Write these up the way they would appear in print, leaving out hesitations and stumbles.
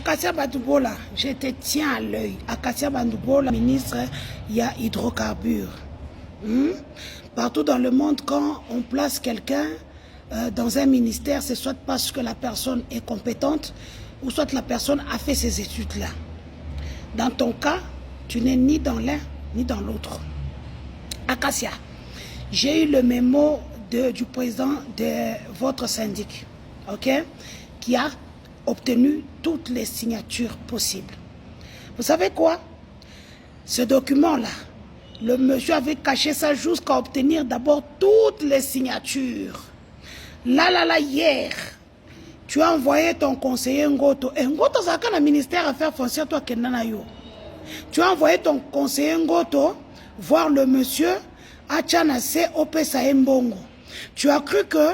Akasia Badoubola, je te tiens à l'œil. Akasia Badoubola, ministre, il y a hydrocarbures. Partout dans le monde, quand on place quelqu'un dans un ministère, c'est soit parce que la personne est compétente, ou soit la personne a fait ces études-là. Dans ton cas, tu n'es ni dans l'un, ni dans l'autre. Akasia, j'ai eu le mémo du président de votre syndic, ok, qui a obtenu toutes les signatures possibles. Vous savez quoi? Ce document-là, le monsieur avait caché ça jusqu'à obtenir d'abord toutes les signatures. Là, hier, tu as envoyé ton conseiller Ngoto. Et Ngoto, ça a un ministère Affaires foncières, toi, Kenanayo. Tu as envoyé ton conseiller Ngoto voir le monsieur Achanase Opesa Mbongo. Tu as cru que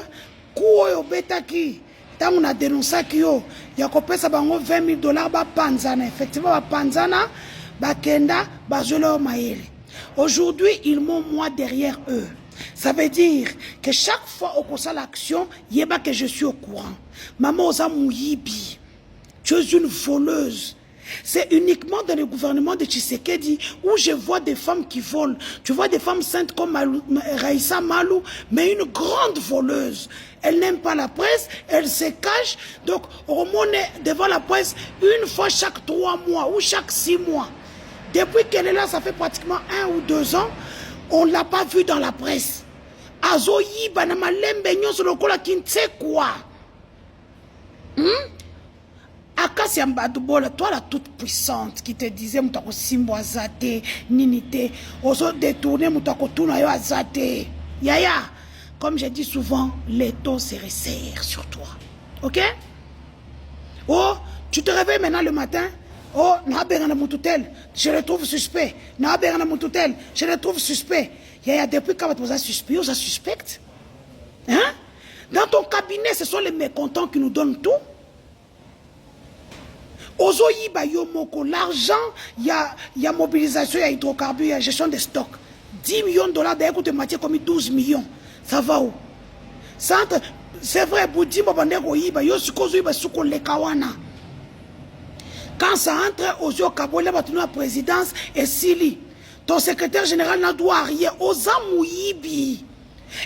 Kouo Betaki, tant on a dénoncé qu'il y a 20 000 $, Panzana. Effectivement, Panzana, Bakenda, Bazolo Maele. Aujourd'hui, ils m'ont moi derrière eux. Ça veut dire que chaque fois au cours de l'action, il y a que je suis au courant. Maman Oza Mouyibi, tu es une voleuse. C'est uniquement dans le gouvernement de Tshisekedi où je vois des femmes qui volent. Tu vois des femmes saintes comme Raïssa Malou, mais une grande voleuse. Elle n'aime pas la presse, elle se cache. Donc, on est devant la presse une fois chaque 3 mois ou chaque 6 mois. Depuis qu'elle est là, ça fait pratiquement 1 ou 2 ans, on ne l'a pas vue dans la presse. Azoyi, Banamalembe, Nyonso Lokola, qui ne sait quoi. Akasia Badoubola, toi la toute puissante qui te disait Moutako Simbo Azate, Ninite, Oso détourné Moutako Tunayo Azate. Yaya, comme je dis souvent, les taux se resserrent sur toi. Ok? Oh, tu te réveilles maintenant le matin. Oh, je le trouve suspect. Je le trouve suspect. Yaya, depuis quand tu as suspect, on suspecte? Hein? Dans ton cabinet, ce sont les mécontents qui nous donnent tout. Ozoyi Bayomoko, l'argent, il y a mobilisation, il y a hydrocarbures, il y a gestion des stocks. 10 millions de $, d'ailleurs, de matière comme 12 millions. Ça va où? C'est vrai, Boudi Mabandeko Yiba, Yosikozo Yiba Suko Lekawana. Quand ça entre aux yeux Kabola, la présidence et Sili, ton secrétaire général n'a droit à rien, aux Amouyibi.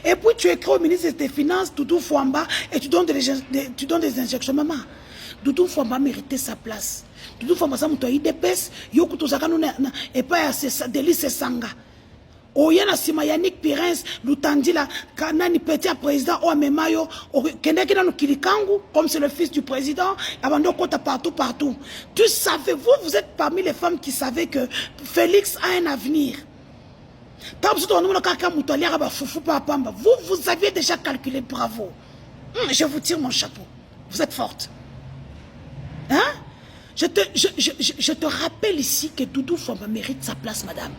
Et puis tu écris au ministre des Finances, Doudou Fouamba, et tu donnes des injections. Maman, Doudou Fouamba méritait sa place. Doudou Fouamba, ça m'a dit des pèses, Yokuto Zakanouna, et pas Délice Sanga. Oyana Sima Yannick Pirens, Lutandi la Kanani petit président Oamemayo, Kendekina no Kilikangu, comme c'est le fils du président, Abando Kota partout. Tu savais, vous êtes parmi les femmes qui savaient que Félix a un avenir. Vous aviez déjà calculé, bravo. Je vous tire mon chapeau. Vous êtes forte. Hein? Je te rappelle ici que Doudou Fouamba mérite sa place, madame.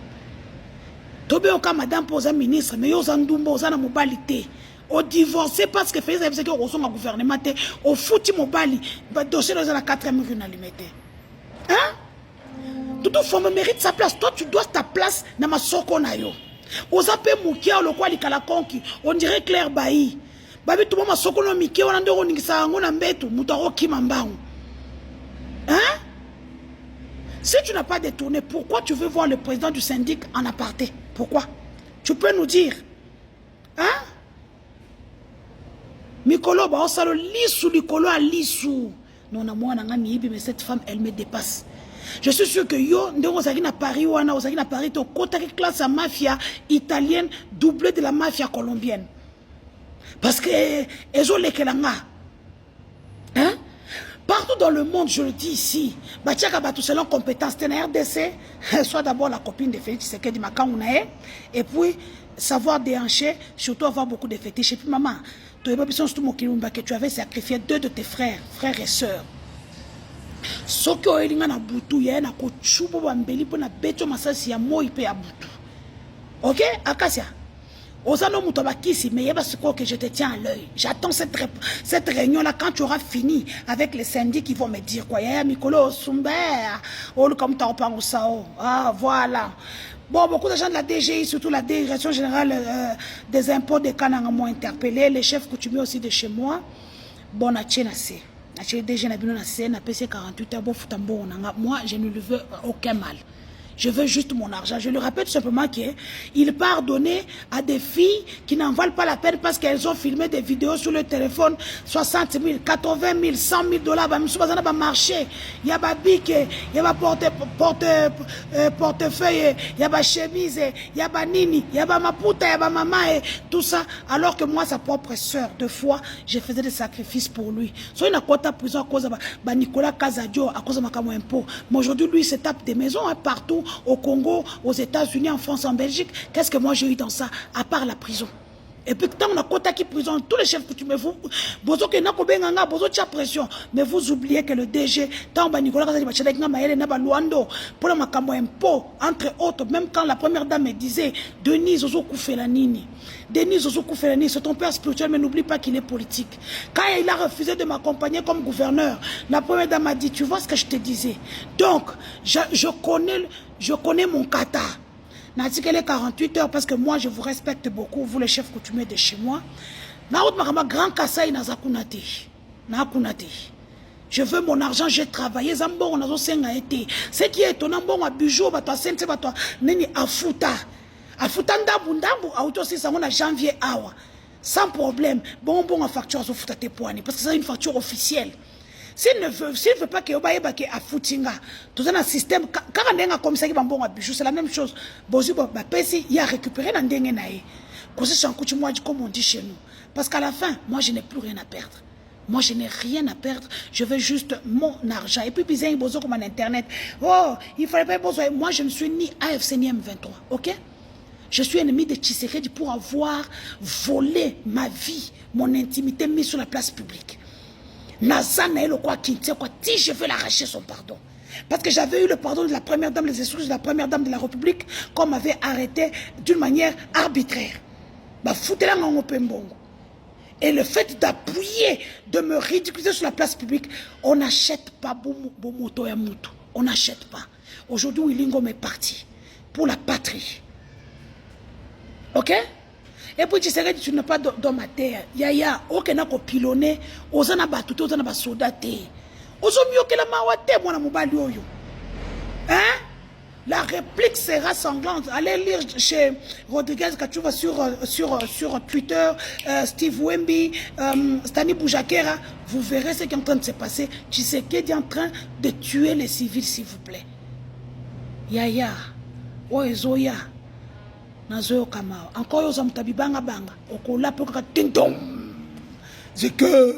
Tobeoka madame pose un ministre, mais yo zandumbo zana mobilité. Au divorcé parce que Félix avait dit qu'on reçoit un gouvernement, au fouti mobali, dossier dans la 4e rue n'alimete. Hein? Doudou Fouamba mérite sa place. Toi, tu dois ta place dans ma soko na yo. Ozape Moukia, le quoi, la conquis. On dirait Claire Bailly. Babi, tout le monde soko no Mickey, on a deux roningsa, on a mbetu, moutaro kimambang. Hein? Si tu n'as pas détourné, pourquoi tu veux voir le président du syndic en aparté? Pourquoi? Tu peux nous dire? Hein? Mikolo, bah, on salo lissou, Nikolo a lissou. Non, moi, mais cette femme, elle me dépasse. Je suis sûr que yo, on s'agit à Paris, on s'agit à Paris, au côté de classe à mafia italienne, doublée de la mafia colombienne. Parce que, ils ont les kelanga. Hein? Partout dans le monde, je le dis ici, selon compétence, RDC, soit d'abord la copine de Félix Tshisekedi Makangounae, et puis savoir déhancher, surtout avoir beaucoup de fétiches. Et puis maman, tu avais sacrifié 2 de tes frères et sœurs. Ce qui est na butu, il y a un kochubo bambeli pour na beto masasi ya moi pe ya butu. Ok, Akasia. Osano Moutobakisi, mais il y a que je te tiens à l'œil. J'attends cette réunion-là quand tu auras fini avec les syndics qui vont me dire quoi. Yaya Mikolo, Sumber, comme tu en Sao. Ah, voilà. Bon, beaucoup de gens de la DGI, surtout la Direction Générale des Impôts de Kananga m'ont interpellé. Les chefs coutumiers aussi de chez moi. Bon, à Tchénassé. déjà na scène, na PC 48 heures, moi, je ne lui veux aucun mal. Je veux juste mon argent. Je le rappelle tout simplement qu'il part donner à des filles qui n'en valent pas la peine parce qu'elles ont filmé des vidéos sur le téléphone 60 000, 80 000, 100 000 $. Il y a marché, il y a bic, il y a portefeuille, il y a chemise, il y a nini, il y a maputa, il y a maman, tout ça. Alors que moi, sa propre soeur, 2 fois, je faisais des sacrifices pour lui. So, il a quoi ta prison à cause de Nicolas Casadio, à cause de ma impôt. Mais aujourd'hui, lui, il se tape des maisons partout. Au Congo, aux États-Unis, en France, en Belgique. Qu'est-ce que moi j'ai eu dans ça, à part la prison? Et puis, tant on a quota qui prison, tous les chefs coutumiers, vous, bozo que na kobenganga, bozo tia pression. Mais vous oubliez que le DG, tant on Nicolas Kazali Bachadek na Maëlle na Luando, pour le makamo impôt, entre autres, même quand la première dame me disait, Denise Ozo Koufelanini, Denise Ozo Koufelanini, c'est ton père spirituel, mais n'oublie pas qu'il est politique. Quand il a refusé de m'accompagner comme gouverneur, la première dame m'a dit, tu vois ce que je te disais. Donc, je connais mon kata. N'a-t-il que les 48 heures parce que moi je vous respecte beaucoup, vous les chefs coutumiers de chez moi. Grand Kassai Nazakunate. Je veux mon argent, j'ai travaillé. Zambon, on a été. Ce qui est étonnant, bon, à bijou, bato, sente, bato, neni, afuta. Afuta ndabundambu, auto, si ça, on a janvier, awa. Sans problème. Bon, à facture, à futa te poani. Parce que c'est une facture officielle. S'il ne veut pas que Obaye Bake a foutinga, tout un système, quand on a comme ça, c'est la même chose. Il y a récupéré dans le naïe. Comme on dit chez nous. Parce qu'à la fin, moi, je n'ai plus rien à perdre. Moi, je n'ai rien à perdre. Je veux juste mon argent. Et puis, ils ont besoin comme en Internet. Oh, il fallait pas besoin. Moi, je ne suis ni AFC ni M23. Ok? Je suis ennemi de Tshisekedi pour avoir volé ma vie, mon intimité mise sur la place publique. Nazana le quoi qui si je veux l'arracher son pardon. Parce que j'avais eu le pardon de la première dame, les excuses de la première dame de la République, qu'on m'avait arrêté d'une manière arbitraire. Et le fait d'appuyer, de me ridiculiser sur la place publique, on n'achète pas Bomoto et Moutou. On n'achète pas. Aujourd'hui, Wilingom est parti pour la patrie. Ok? Et puis tu sais que tu n'as pas dans ma terre. Yaya, aucun n'a pilonné, osana batouté, osana basodaté. Oso mieux que la mawate, mon amobali oyo. Hein? La réplique sera sanglante. Allez lire chez Rodriguez Kachouva sur Twitter, Steve Wemby, Stani Boujakera. Vous verrez ce qui est en train de se passer. Tu sais qu'il est en train de tuer les civils, s'il vous plaît. Yaya, Oezoya. Nazoyo Kamao. Encore aux hommes tabibanga banga. Okola pour que tindom. C'est que.